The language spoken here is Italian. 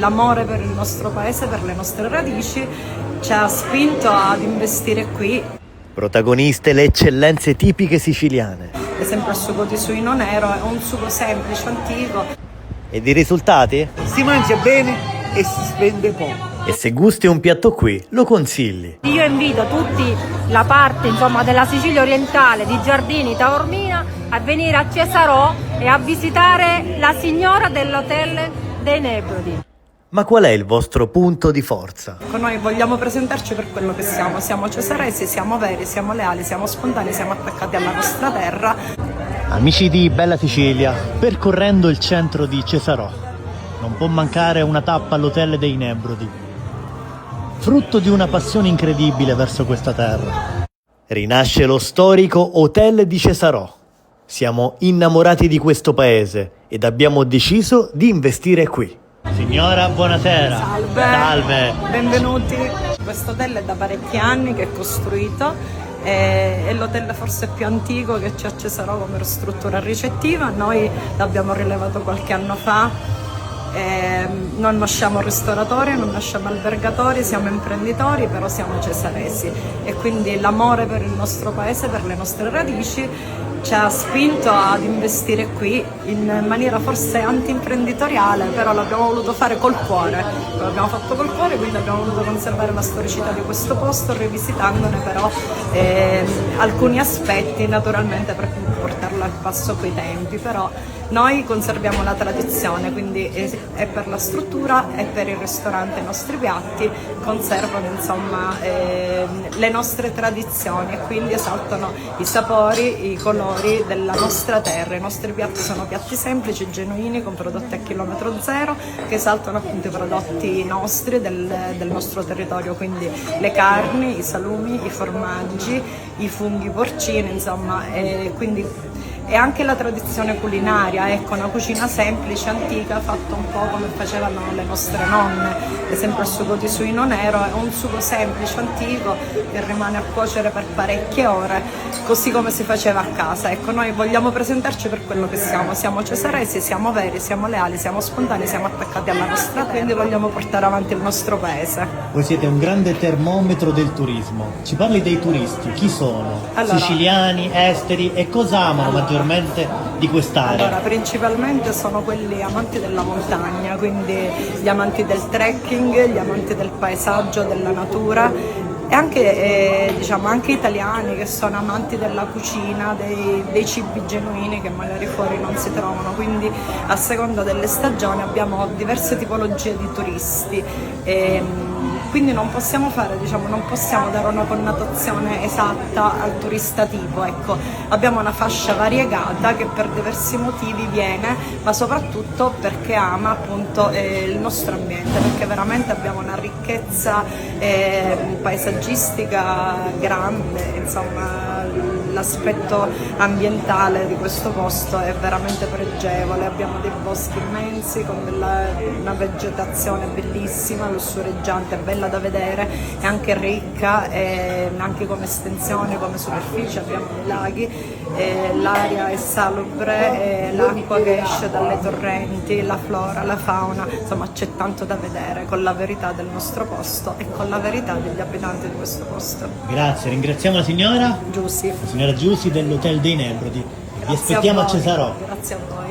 l'amore per il nostro paese, per le nostre radici, ci ha spinto ad investire qui. Protagoniste le eccellenze tipiche siciliane. Ad esempio il sugo di suino nero è un sugo semplice, antico. Ed i risultati? Si mangia bene e si spende poco. E se gusti un piatto qui, lo consigli. Io invito tutti la parte della Sicilia orientale, di Giardini, Taormina, a venire a Cesarò e a visitare la signora dell'Hotel dei Nebrodi. Ma qual è il vostro punto di forza? Noi vogliamo presentarci per quello che siamo cesaresi, siamo veri, siamo leali, siamo spontanei, siamo attaccati alla nostra terra. Amici di Bella Sicilia, percorrendo il centro di Cesarò, non può mancare una tappa all'Hotel dei Nebrodi, frutto di una passione incredibile verso questa terra. Rinasce lo storico Hotel di Cesarò. Siamo innamorati di questo paese ed abbiamo deciso di investire qui. Signora, buonasera. Salve. Salve. Benvenuti. Questo hotel è da parecchi anni che è costruito, è l'hotel forse più antico che c'è a Cesarò come struttura ricettiva. Noi l'abbiamo rilevato qualche anno fa. Non nasciamo ristoratori, non nasciamo albergatori, siamo imprenditori, però siamo cesaresi e quindi l'amore per il nostro paese, per le nostre radici ci ha spinto ad investire qui in maniera forse anti-imprenditoriale, però l'abbiamo voluto fare col cuore, l'abbiamo fatto col cuore, quindi abbiamo voluto conservare la storicità di questo posto, rivisitandone però alcuni aspetti naturalmente per portarlo al passo coi tempi, però noi conserviamo la tradizione, quindi è per la struttura e per il ristorante i nostri piatti conservano insomma le nostre tradizioni e quindi esaltano i sapori, i colori della nostra terra. I nostri piatti sono piatti semplici, genuini, con prodotti a chilometro zero, che esaltano appunto i prodotti nostri del nostro territorio, quindi le carni, i salumi, i formaggi, i funghi porcini, insomma, quindi e anche la tradizione culinaria, ecco, una cucina semplice, antica, fatta un po' come facevano le nostre nonne. Ad esempio il sugo di suino nero è un sugo semplice, antico, che rimane a cuocere per parecchie ore, così come si faceva a casa. Ecco, noi vogliamo presentarci per quello che siamo cesaresi, siamo veri, siamo leali, siamo spontanei, siamo attaccati alla nostra terra, quindi vogliamo portare avanti il nostro paese. Voi siete un grande termometro del turismo. Ci parli dei turisti, chi sono? Allora, siciliani, esteri e cosa amano maggiormente di quest'area? Allora, principalmente sono quelli amanti della montagna, quindi gli amanti del trekking, gli amanti del paesaggio, della natura e anche, diciamo, anche italiani che sono amanti della cucina, dei cibi genuini che magari fuori non si trovano, quindi a seconda delle stagioni abbiamo diverse tipologie di turisti. Quindi non possiamo fare, non possiamo dare una connotazione esatta al turista tipo, ecco. Abbiamo una fascia variegata che per diversi motivi viene, ma soprattutto perché ama appunto il nostro ambiente, perché veramente abbiamo una ricchezza paesaggistica grande, insomma l'aspetto ambientale di questo posto è veramente pregevole, abbiamo dei boschi immensi con una vegetazione bellissima, lussureggiante, bella da vedere e anche ricca, anche come estensione, come superficie, abbiamo dei laghi, l'aria è salubre, l'acqua che esce dalle torrenti, la flora, la fauna, insomma c'è tanto da vedere con la verità del nostro posto e con la verità degli abitanti di questo posto. Grazie, ringraziamo la signora Giussi. Giussi dell'Hotel dei Nebrodi. Vi Grazie aspettiamo a voi. Cesarò. Grazie a voi.